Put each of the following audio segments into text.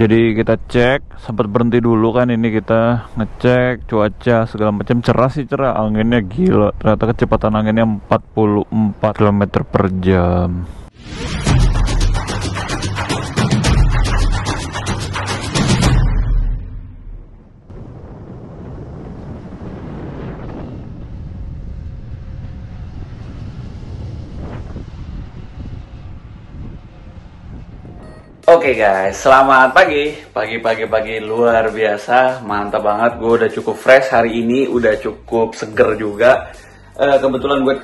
Jadi kita cek, sempat berhenti dulu kan, ini kita ngecek cuaca segala macam. Cerah sih, cerah, anginnya gila, ternyata kecepatan anginnya 44 km per jam. Oke guys, selamat pagi. Pagi luar biasa, mantap banget. Gue udah cukup fresh hari ini, udah cukup seger juga. Kebetulan gue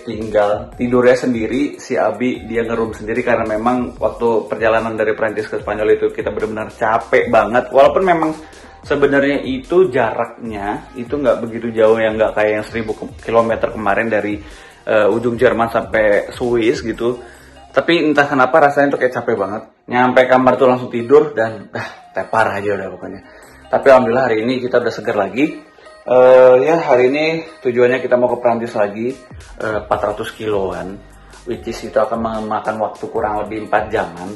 tinggal tidurnya sendiri, si Abi dia ngeroom sendiri karena memang waktu perjalanan dari Prancis ke Spanyol itu kita benar-benar capek banget. Walaupun memang sebenarnya itu jaraknya itu nggak begitu jauh, yang nggak kayak yang 1000 km kemarin dari ujung Jerman sampai Swiss gitu. Tapi entah kenapa rasanya tuh kayak capek banget. Nyampe kamar tuh langsung tidur dan tepar aja udah pokoknya. Tapi alhamdulillah hari ini kita udah seger lagi. Ya hari ini tujuannya kita mau ke Prancis lagi, 400 kiloan. Which is itu akan memakan waktu kurang lebih 4 jaman.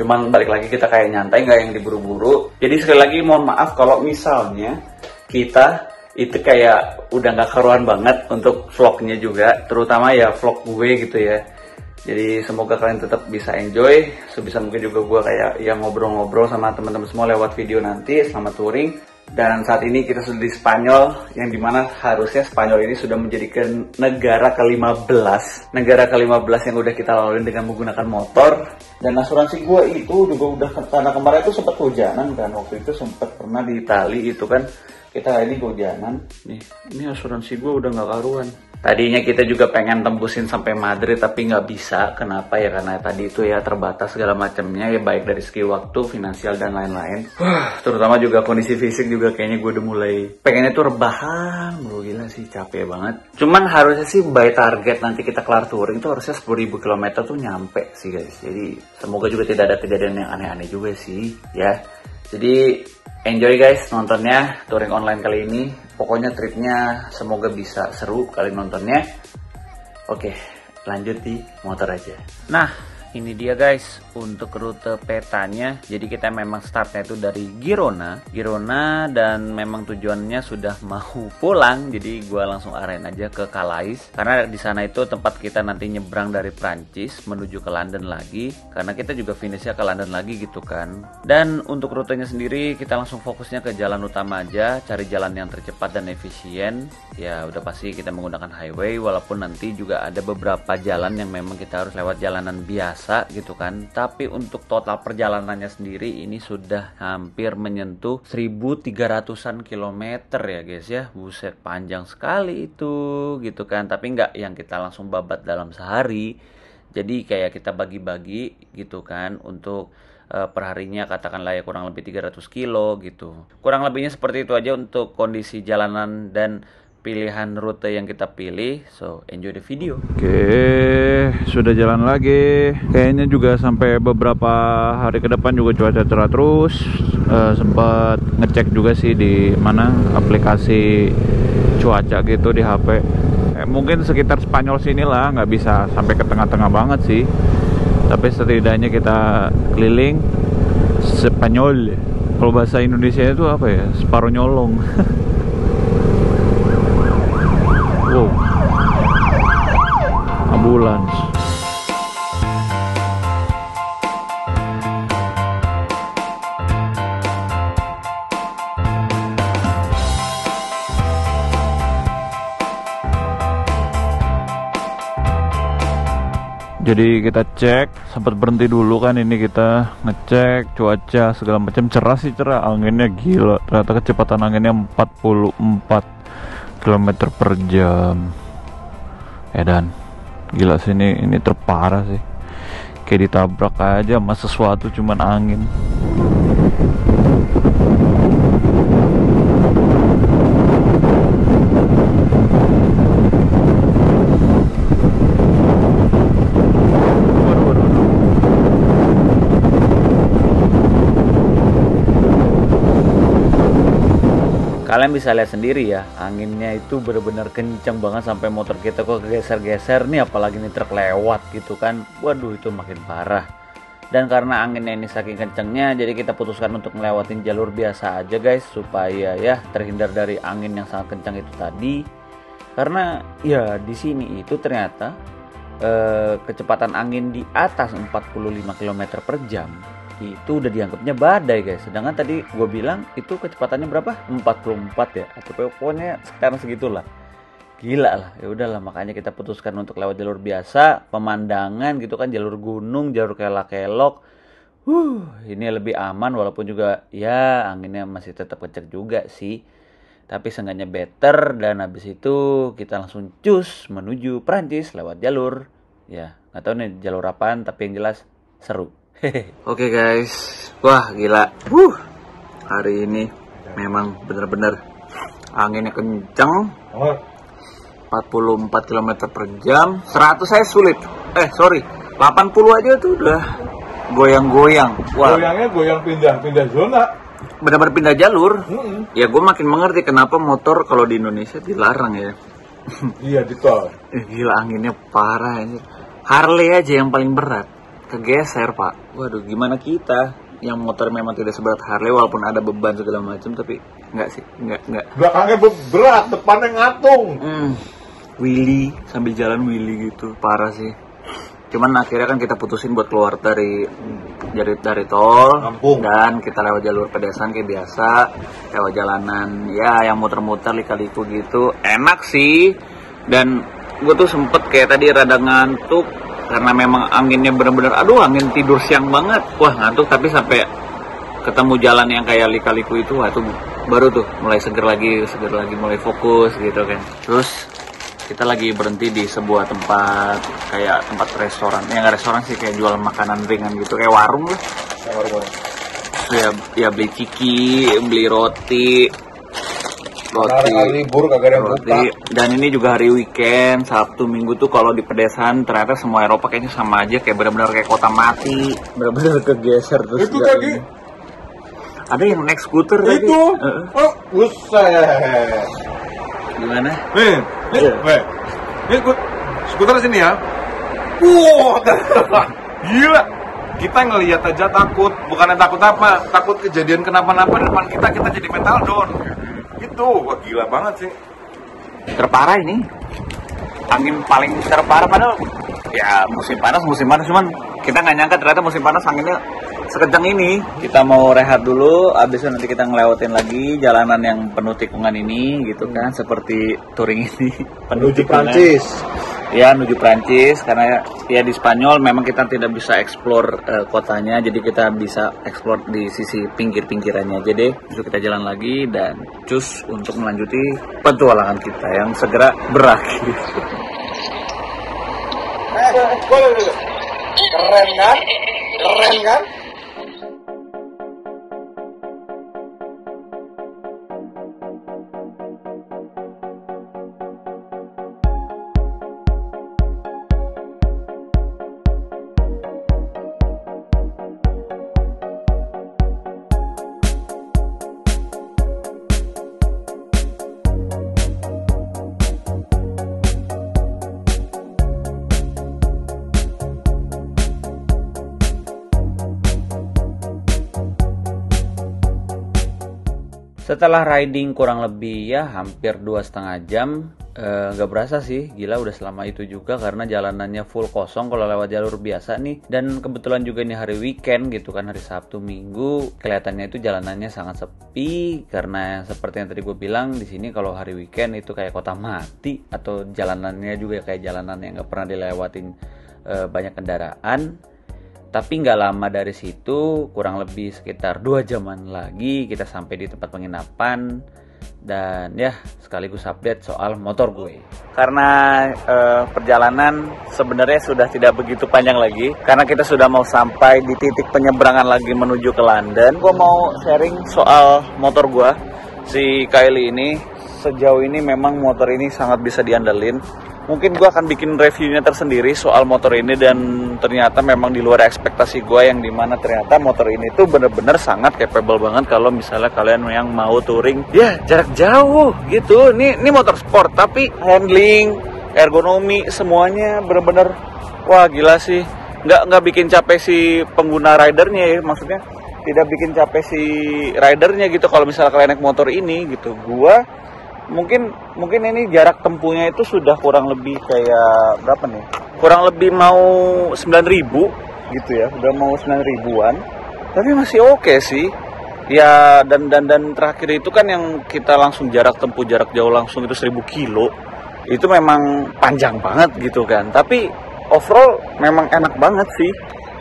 Cuman balik lagi kita kayak nyantai, nggak yang diburu-buru. Jadi sekali lagi mohon maaf kalau misalnya kita itu kayak udah nggak keruan banget untuk vlognya juga. Terutama ya vlog gue gitu ya. Jadi semoga kalian tetap bisa enjoy. Sebisa mungkin juga gue kayak yang ngobrol-ngobrol sama teman-teman semua lewat video nanti. Selamat touring. Dan saat ini kita sudah di Spanyol, yang dimana harusnya Spanyol ini sudah menjadi negara ke-15. Negara ke-15 yang udah kita lalui dengan menggunakan motor. Dan asuransi gue itu juga udah, karena kemarin itu sempat hujanan kan. Waktu itu sempat pernah di Itali itu kan. Kita ini hujanan. Ini asuransi gue udah gak karuan. Tadinya kita juga pengen tembusin sampai Madrid tapi nggak bisa. Kenapa ya? Karena tadi itu ya terbatas segala macamnya ya, baik dari segi waktu, finansial dan lain-lain. Terutama juga kondisi fisik juga kayaknya gue udah mulai pengennya tuh rebahan. Gila sih, capek banget. Cuman harusnya sih by target nanti kita kelar touring tuh harusnya 10.000 km tuh nyampe sih guys. Jadi semoga juga tidak ada kejadian yang aneh-aneh juga sih ya. Jadi enjoy guys nontonnya touring online kali ini. Pokoknya tripnya semoga bisa seru kalian nontonnya. Oke, lanjut di motor aja. Nah, ini dia guys untuk rute petanya. Jadi kita memang startnya itu dari Girona, dan memang tujuannya sudah mau pulang. Jadi gua langsung arahin aja ke Calais karena di sana itu tempat kita nanti nyebrang dari Prancis menuju ke London lagi. Karena kita juga finishnya ke London lagi gitu kan. Dan untuk rutenya sendiri kita langsung fokusnya ke jalan utama aja, cari jalan yang tercepat dan efisien. Ya udah pasti kita menggunakan highway, walaupun nanti juga ada beberapa jalan yang memang kita harus lewat jalanan biasa gitu kan. Tapi untuk total perjalanannya sendiri ini sudah hampir menyentuh 1300-an kilometer ya guys ya. Buset, panjang sekali itu gitu kan. Tapi nggak yang kita langsung babat dalam sehari. Jadi kayak kita bagi-bagi gitu kan untuk perharinya, katakanlah ya kurang lebih 300 kilo gitu. Kurang lebihnya seperti itu aja untuk kondisi jalanan dan pilihan rute yang kita pilih. So enjoy the video. Oke, sudah jalan lagi. Kayaknya juga sampai beberapa hari ke depan juga cuaca cerah terus. Sempat ngecek juga sih di mana aplikasi cuaca gitu di HP. Mungkin sekitar Spanyol sini lah, nggak bisa sampai ke tengah-tengah banget sih. Tapi setidaknya kita keliling Spanyol. Kalau bahasa Indonesia itu apa ya? Separuh nyolong. Wow, ambulans. Jadi kita cek, sempat berhenti dulu kan, ini kita ngecek cuaca segala macam. Cerah sih, cerah, anginnya gila, ternyata kecepatan anginnya 44 km per jam. Dan gila sih, ini terparah sih, kayak ditabrak aja sama sesuatu, cuman angin. Kalian bisa lihat sendiri ya, anginnya itu benar-benar kenceng banget sampai motor kita kok geser-geser nih, apalagi nih truk lewat gitu kan. Waduh, itu makin parah. Dan karena anginnya ini saking kencengnya, jadi kita putuskan untuk ngelewatin jalur biasa aja guys, supaya ya terhindar dari angin yang sangat kencang itu tadi. Karena ya di sini itu ternyata kecepatan angin di atas 45 km per jam itu udah dianggapnya badai guys. Sedangkan tadi gue bilang itu kecepatannya berapa? 44 ya, atau pokoknya sekarang segitulah. Gila lah, ya udahlah, makanya kita putuskan untuk lewat jalur biasa, pemandangan gitu kan, jalur gunung, jalur kelak-kelok. Ini lebih aman walaupun juga ya anginnya masih tetap kenceng juga sih. Tapi seenggaknya better, dan habis itu kita langsung cus menuju Prancis lewat jalur. Ya, nggak tahu nih jalur apaan, tapi yang jelas seru. Oke guys, wah gila. Hari ini memang bener-bener anginnya kenceng. 44 km per jam, 100 saya sulit. 80 aja tuh udah goyang-goyang. Wah. Goyangnya goyang pindah zona. Benar-benar pindah jalur. Ya gue makin mengerti kenapa motor kalau di Indonesia dilarang ya. Iya di tol. Gila anginnya parah ini. Harley aja yang paling berat kegeser pak. Waduh gimana kita yang motor memang tidak seberat Harley walaupun ada beban segala macam, tapi enggak sih, enggak. Belakangnya berat, depannya ngatung. Willy sambil jalan Willy gitu, parah sih. Cuman akhirnya kan kita putusin buat keluar dari tol Kampung. Dan kita lewat jalur pedesan kayak biasa, lewat jalanan ya yang muter-muter lika-liku gitu. Enak sih. Dan gue tuh sempet kayak tadi rada ngantuk karena memang anginnya bener-bener angin tidur siang banget. Wah ngantuk, tapi sampai ketemu jalan yang kayak lika-liku itu, wah itu baru tuh mulai seger lagi, mulai fokus gitu kan. Terus kita lagi berhenti di sebuah tempat kayak tempat restoran, nggak restoran sih, kayak jual makanan ringan gitu, kayak warung lah. Ya beli ciki, beli roti. Libur kagak ada yang buka. Dan ini juga hari weekend, Sabtu Minggu tuh kalau di pedesan ternyata semua Eropa kayaknya sama aja, kayak benar-benar kayak kota mati, benar-benar kegeser terus. Itu tadi ada yang naik skuter itu. Oh, buset. Gimana? Nih, skuter sini ya. Gila. Kita ngelihat aja takut, bukannya takut apa, takut kejadian kenapa-napa depan kita jadi mental down. Itu, wah gila banget sih. Terparah ini. Angin paling terparah padahal ya musim panas cuman kita nggak nyangka ternyata musim panas anginnya sekencang ini. Kita mau rehat dulu, abis itu nanti kita ngelewatin lagi jalanan yang penuh tikungan ini gitu kan, seperti touring ini Menuju Prancis. Ya, menuju Prancis, karena ya di Spanyol memang kita tidak bisa explore kotanya, jadi kita bisa explore di sisi pinggir-pinggirannya aja deh. Terus kita jalan lagi dan cus untuk melanjuti petualangan kita yang segera berakhir. Keren kan? Keren kan? Setelah riding kurang lebih ya hampir 2,5 jam, nggak berasa sih, gila udah selama itu juga karena jalanannya full kosong kalau lewat jalur biasa nih. Dan kebetulan juga ini hari weekend gitu kan, hari Sabtu Minggu, kelihatannya itu jalanannya sangat sepi karena seperti yang tadi gue bilang, di sini kalau hari weekend itu kayak kota mati, atau jalanannya juga kayak jalanan yang nggak pernah dilewatin banyak kendaraan. Tapi nggak lama dari situ, kurang lebih sekitar 2 jaman lagi kita sampai di tempat penginapan. Dan ya sekaligus update soal motor gue. Karena perjalanan sebenarnya sudah tidak begitu panjang lagi, karena kita sudah mau sampai di titik penyeberangan lagi menuju ke London. Gue mau sharing soal motor gue, si Kylie ini. Sejauh ini memang motor ini sangat bisa diandelin. Mungkin gue akan bikin reviewnya tersendiri soal motor ini, dan ternyata memang di luar ekspektasi gue, yang dimana ternyata motor ini tuh bener-bener sangat capable banget kalau misalnya kalian yang mau touring ya jarak jauh gitu. Ini motor sport tapi handling, ergonomi, semuanya bener-bener wah gila sih. nggak bikin capek si pengguna ridernya ya, maksudnya tidak bikin capek si ridernya gitu kalau misalnya kalian naik motor ini gitu. Gua mungkin ini jarak tempuhnya itu sudah kurang lebih kayak berapa nih? Kurang lebih mau 9.000 gitu ya, udah mau 9.000-an. Tapi masih oke sih. Ya dan terakhir itu kan yang kita langsung jarak jauh langsung itu 1.000 kilo. Itu memang panjang banget gitu kan. Tapi overall memang enak banget sih.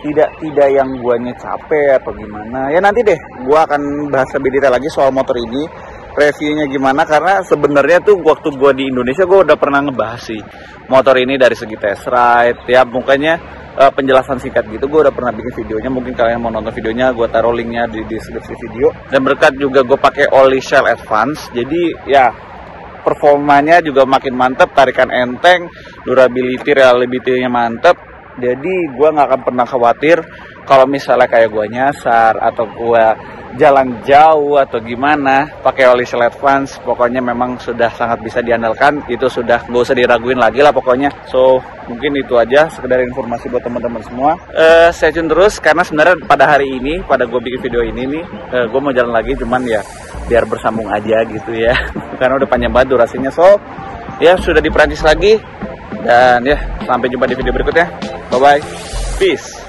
Tidak yang guanya capek atau gimana. Ya nanti deh gua akan bahas lebih detail lagi soal motor ini, reviewnya gimana, karena sebenarnya tuh waktu gua di Indonesia gua udah pernah ngebahas sih motor ini dari segi test ride ya, mukanya penjelasan singkat gitu. Gue udah pernah bikin videonya, mungkin kalian mau nonton videonya gue taruh linknya di deskripsi video. Dan berkat juga gue pakai oli Shell Advance, jadi ya performanya juga makin mantep, tarikan enteng, durability, reliability-nya mantep. Jadi gue nggak akan pernah khawatir kalau misalnya kayak gue nyasar atau gue jalan jauh atau gimana pakai oli Shell Advance. Pokoknya memang sudah sangat bisa diandalkan, itu sudah nggak usah diraguin lagi lah pokoknya. So mungkin itu aja sekedar informasi buat teman-teman semua. Stay tune terus karena sebenarnya pada hari ini, pada gue bikin video ini nih, gue mau jalan lagi, cuman ya biar bersambung aja gitu ya karena udah panjang banget durasinya. So ya sudah di Perancis lagi, dan ya sampai jumpa di video berikutnya. Bye bye, peace.